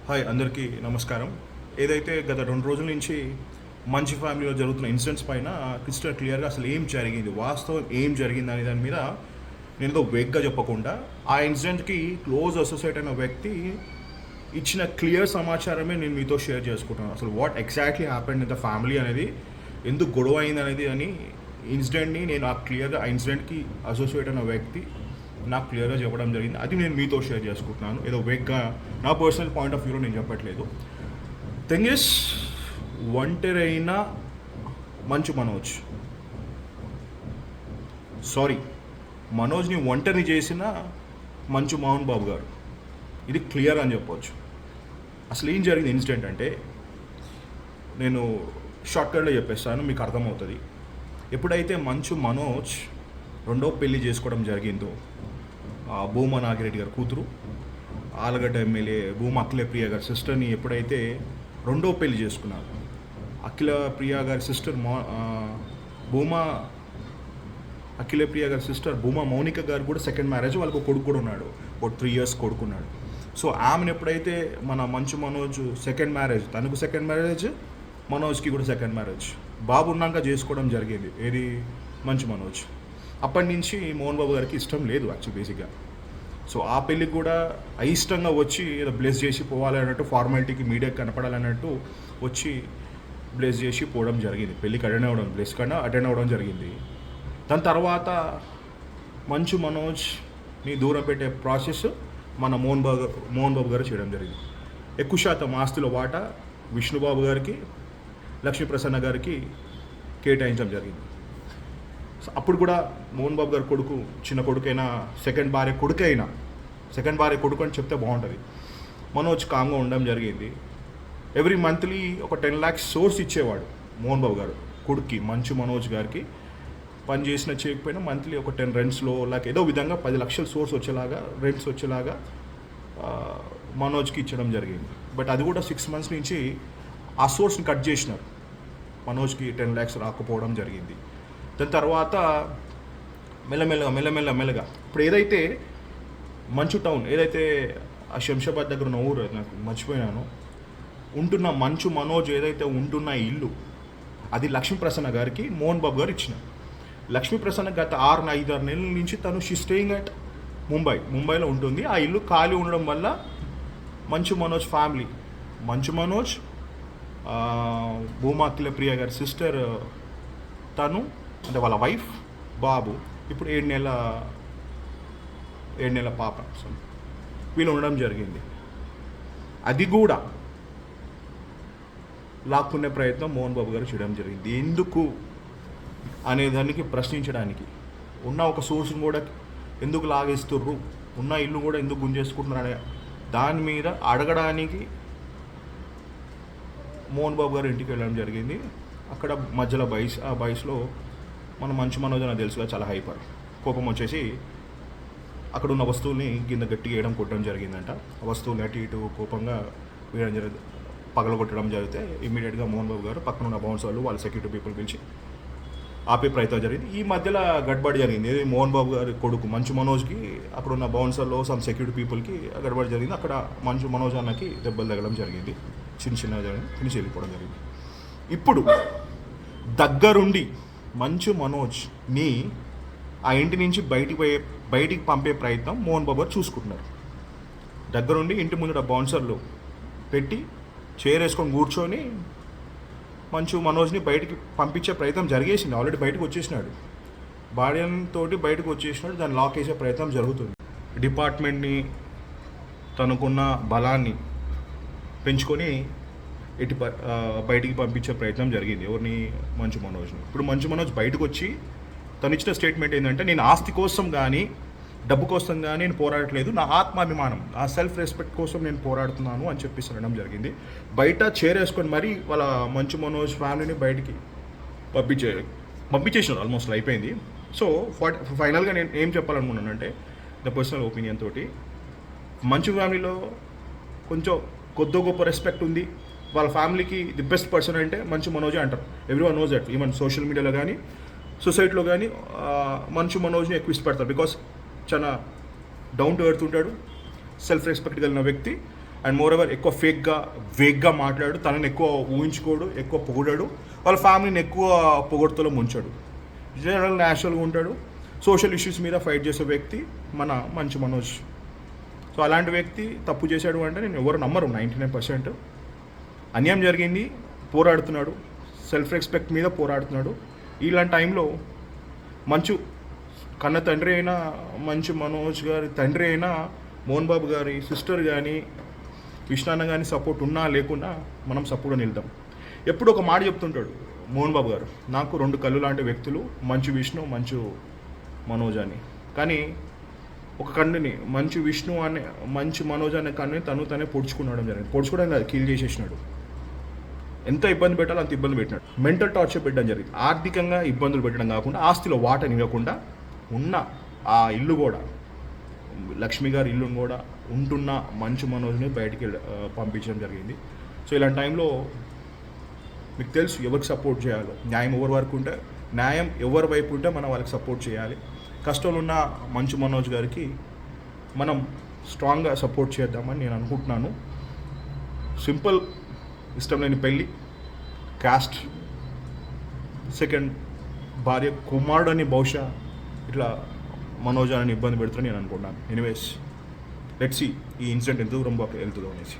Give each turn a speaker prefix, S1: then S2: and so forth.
S1: Hi అందరికీ నమస్కారం. ఏదైతే గత 2 రోజుల నుంచి మంచి ఫ్యామిలీలో జరుగుతున్న ఇన్సిడెంట్స్ పైన క్రిస్టల్ క్లియర్గా అసలు ఏం జరిగింది, వాస్తవం ఏం జరిగింది అనే దాని మీద నేను ఏదో వేగ్గా చెప్పకుండా ఆ ఇన్సిడెంట్కి క్లోజ్ అసోసియేట్ అయిన వ్యక్తి ఇచ్చిన క్లియర్ సమాచారమే నేను మీతో షేర్ చేసుకుంటాను. అసలు what exactly happened in the family అనేది, ఎందుకు గొడవ అయింది అనేది అని ఇన్సిడెంట్ని నేను ఆ క్లియర్గా ఆ ఇన్సిడెంట్కి అసోసియేట్ అయిన వ్యక్తి నాకు క్లియర్గా చెప్పడం జరిగింది. అది నేను మీతో షేర్ చేసుకుంటున్నాను. ఏదో వేగ్గా నా పర్సనల్ పాయింట్ ఆఫ్ వ్యూలో నేను చెప్పట్లేదు. థింగ్ ఇస్, ఒంటరైన మంచు మనోజ్ని ఒంటరిని చేసిన మంచు మోహన్ బాబు గారు, ఇది క్లియర్ అని చెప్పవచ్చు. అసలు ఏం జరిగింది ఇన్సిడెంట్ అంటే, నేను షార్ట్కట్లో చెప్పేస్తాను, మీకు అర్థమవుతుంది. ఎప్పుడైతే మంచు మనోజ్ రెండో పెళ్లి చేసుకోవడం జరిగిందో, భూమా నాగిరెడ్డి గారి కూతురు, ఆలగడ్డ ఎమ్మెల్యే భూమా అఖిల ప్రియ గారి సిస్టర్ని ఎప్పుడైతే రెండో పెళ్లి చేసుకున్నారు, అఖిల ప్రియ గారి సిస్టర్ అఖిల ప్రియ గారి సిస్టర్ భూమా మౌనిక గారు కూడా సెకండ్ మ్యారేజ్, వాళ్ళకు కొడుకు కూడా ఉన్నాడు, ఒక 3 years కొడుకున్నాడు. సో ఆమెను ఎప్పుడైతే మన మంచు మనోజ్ సెకండ్ మ్యారేజ్, తనకు సెకండ్ మ్యారేజ్, మనోజ్కి కూడా సెకండ్ మ్యారేజ్, బాబు ఉన్నాక చేసుకోవడం జరిగింది. ఏది మంచు మనోజ్. అప్పటి నుంచి మోహన్ బాబు గారికి ఇష్టం లేదు యాక్చువల్ బేసిక్గా. సో ఆ పెళ్ళికి కూడా అయిష్టంగా వచ్చి ఏదో బ్లెస్ చేసి పోవాలి అన్నట్టు, ఫార్మాలిటీకి మీడియాకి కనపడాలన్నట్టు వచ్చి బ్లెస్ చేసి పోవడం జరిగింది. పెళ్ళికి బ్లెస్ కన్నా అటెండ్ అవ్వడం జరిగింది. దాని తర్వాత మంచు మనోజ్ని దూరం పెట్టే ప్రాసెస్ మన మోహన్ బాబు గారు చేయడం జరిగింది. ఎక్కువ శాతం ఆస్తిలో వాటా విష్ణుబాబు గారికి, లక్ష్మీప్రసన్న గారికి కేటాయించడం జరిగింది. అప్పుడు కూడా మోహన్ బాబు గారి కొడుకు, చిన్న కొడుకైనా, సెకండ్ భార్య కొడుకు అని చెప్తే బాగుంటుంది, మనోజ్ కామ్గా ఉండడం జరిగింది. ఎవ్రీ మంత్లీ ఒక 10 lakhs సోర్స్ ఇచ్చేవాడు మోహన్ బాబు గారు కొడుక్కి, మంచు మనోజ్ గారికి. పని చేసినా చేయకపోయినా మంత్లీ ఒక 10 రెంట్స్లో ఏదో విధంగా 10 లక్షల సోర్స్ వచ్చేలాగా, రెంట్స్ వచ్చేలాగా మనోజ్కి ఇచ్చడం జరిగింది. బట్ అది కూడా 6 months నుంచి ఆ సోర్స్ని కట్ చేసినారు. మనోజ్కి 10 lakhs రాకపోవడం జరిగింది. దాని తర్వాత మెల్లమెల్లగా ఇప్పుడు ఏదైతే మంచు టౌన్, ఏదైతే ఆ శంషాబాద్ దగ్గర ఉన్న ఊరు, నాకు మర్చిపోయినాను, ఉంటున్న మంచు మనోజ్ ఏదైతే ఉంటున్న ఇల్లు, అది లక్ష్మీప్రసన్న గారికి మోహన్ బాబు గారు ఇచ్చిన. లక్ష్మీప్రసన్న గత 5-6 నెలల నుంచి తను షీ స్టేయింగ్ అట్ ముంబైలో ఉంటుంది. ఆ ఇల్లు ఖాళీ ఉండడం వల్ల మంచు మనోజ్ ఫ్యామిలీ, మంచు మనోజ్, భూమా అఖిల ప్రియ గారి సిస్టర్, తను అంటే వాళ్ళ వైఫ్, బాబు, ఇప్పుడు 7 నెలల పాప, వీళ్ళు ఉండడం జరిగింది. అది కూడా లాక్కునే ప్రయత్నం మోహన్ బాబు గారు చేయడం జరిగింది. ఎందుకు అనే దానికి ప్రశ్నించడానికి, ఉన్న ఒక సోర్స్ని కూడా ఎందుకు లాగేస్తుర్రు, ఉన్న ఇల్లు కూడా ఎందుకు గుంజేసుకుంటున్నారు అనే దాని మీద అడగడానికి మోహన్ బాబు గారు ఇంటికి వెళ్ళడం జరిగింది. అక్కడ మధ్యలో ఆ బైస్లో మన మంచు మనోజ్ అని తెలుసుగా, చాలా హైపర్, కోపం వచ్చేసి అక్కడ ఉన్న వస్తువుల్ని కింద గట్టిగా వేయడం, కొట్టడం జరిగిందంట. ఆ వస్తువులు అటు ఇటు కోపంగా వేయడం జరిగింది, పగలగొట్టడం జరిగితే ఇమ్మీడియట్గా మోహన్ బాబు గారు పక్కన ఉన్న బౌన్సర్లు, వాళ్ళ సెక్యూరిటీ పీపుల్ పిలిచి ఆపే ప్రయత్నం జరిగింది. ఈ మధ్యలో గడ్బడి జరిగింది. మోహన్ బాబు గారి కొడుకు మంచు మనోజ్కి అక్కడ ఉన్న బౌన్సర్లో సమ్ సెక్యూరిటీ పీపుల్కి గడ్బడి జరిగింది. అక్కడ మంచు మనోజ్ అన్నకి దెబ్బలు తగలడం జరిగింది, చిన్న జరిగింది, తినిచి వెళ్ళిపోవడం జరిగింది. ఇప్పుడు దగ్గరుండి మంచు మనోజ్ని ఆ ఇంటి నుంచి బయటికి పంపే ప్రయత్నం మోహన్ బాబు గారు చూసుకుంటున్నారు. దగ్గరుండి ఇంటి ముందు బౌన్సర్లు పెట్టి చైర్ వేసుకొని కూర్చొని మంచు మనోజ్ని బయటికి పంపించే ప్రయత్నం జరిగేసింది. ఆల్రెడీ బయటకు వచ్చేసినాడు, భార్యతో బయటకు వచ్చేసినాడు. దాన్ని లాక్ వేసే ప్రయత్నం జరుగుతుంది. డిపార్ట్మెంట్ని, తనకున్న బలాన్ని పెంచుకొని బయటికి పంపించే ప్రయత్నం జరిగింది. ఎవరిని? మంచు మనోజ్ని. ఇప్పుడు మంచు మనోజ్ బయటకు వచ్చి తను ఇచ్చిన స్టేట్మెంట్ ఏంటంటే, నేను ఆస్తి కోసం కానీ డబ్బు కోసం కానీ నేను పోరాడట్లేదు, నా ఆత్మాభిమానం, నా సెల్ఫ్ రెస్పెక్ట్ కోసం నేను పోరాడుతున్నాను అని చెప్పేసి అనడం జరిగింది. బయట చేరేసుకొని మరీ వాళ్ళ మంచు మనోజ్ ఫ్యామిలీని బయటికి పంపించేసినారు. ఆల్మోస్ట్ అయిపోయింది. సో ఫైనల్గా నేను ఏం చెప్పాలనుకున్నానంటే, ద పర్సనల్ ఒపీనియన్ తోటి, మంచు ఫ్యామిలీలో కొంచెం కొద్ది గొప్ప రెస్పెక్ట్ ఉంది. వాళ్ళ ఫ్యామిలీకి ది బెస్ట్ పర్సన్ అంటే మంచు మనోజే అంటారు. Everyone knows that. Even social మీడియాలో కానీ సొసైటీలో కానీ మంచు మనోజ్ని ఎక్కువ ఇష్టపడతారు. బికాస్ చాలా డౌన్ టు ఎర్త్ ఉంటాడు, సెల్ఫ్ రెస్పెక్ట్ కలిగిన వ్యక్తి. అండ్ మోర్ ఎవర్ ఎక్కువ వేగ్గా మాట్లాడు, తనని ఎక్కువ ఊహించుకోడు, ఎక్కువ పొగడాడు, వాళ్ళ ఫ్యామిలీని ఎక్కువ పొగడ్తలో ముంచాడు. జనరల్ న్యాచురల్గా ఉంటాడు. సోషల్ ఇష్యూస్ మీద ఫైట్ చేసే వ్యక్తి మన మంచు మనోజ్. సో అలాంటి వ్యక్తి తప్పు చేశాడు అంటే నేను ఎవరు నమ్మరు. 99% అన్యాయం జరిగింది, పోరాడుతున్నాడు, సెల్ఫ్ రెస్పెక్ట్ మీద పోరాడుతున్నాడు. ఇలాంటి టైంలో మంచు కన్న తండ్రి అయినా, మంచు మనోజ్ గారి తండ్రి అయినా, మోహన్ బాబు గారి సిస్టర్ కానీ, విష్ణాన్న కానీ సపోర్ట్ ఉన్నా లేకున్నా మనం సపోర్ట్ నిలుద్దాం. ఎప్పుడు ఒక మాట చెప్తుంటాడు మోహన్ బాబు గారు, నాకు 2 కళ్ళు లాంటి వ్యక్తులు మంచు విష్ణు, మంచు మనోజ్ అని. కానీ ఒక కన్నుని మంచు విష్ణు అనే, మంచు మనోజ్ అనే కన్నుని తనే పొడుచుకునడం జరిగింది. పొడుచుకోవడం కాదు, కిల్ చేసేసినాడు. ఎంత ఇబ్బంది పెట్టాలో అంత ఇబ్బంది పెట్టినాడు. మెంటల్ టార్చర్ పెట్టడం జరిగింది. ఆర్థికంగా ఇబ్బందులు పెట్టడం కాకుండా, ఆస్తిలో వాటని ఇవ్వకుండా, ఉన్న ఆ ఇల్లు కూడా, లక్ష్మి గారి ఇల్లును కూడా ఉంటున్న మంచు మనోజ్ని బయటికి పంపించడం జరిగింది. సో ఇలాంటి టైంలో మీకు తెలుసు ఎవరికి సపోర్ట్ చేయాలో. న్యాయం ఎవరి వైపు ఉంటే మనం వాళ్ళకి సపోర్ట్ చేయాలి. కష్టంలో ఉన్న మంచు మనోజ్ గారికి మనం స్ట్రాంగ్గా సపోర్ట్ చేద్దామని నేను అనుకుంటున్నాను. సింపుల్, ఇష్టం లేని పెళ్ళి, క్యాస్ట్, సెకండ్ భార్య, కుమారుడని బహుశా ఇట్లా మనోజ్ అని ఇబ్బంది పెడుతుందని నేను అనుకుంటున్నాను. ఎనీవేస్ లెట్స్ సీ ఈ ఇన్సిడెంట్ ఎంత దూరం వెళ్తుందో అనేసి.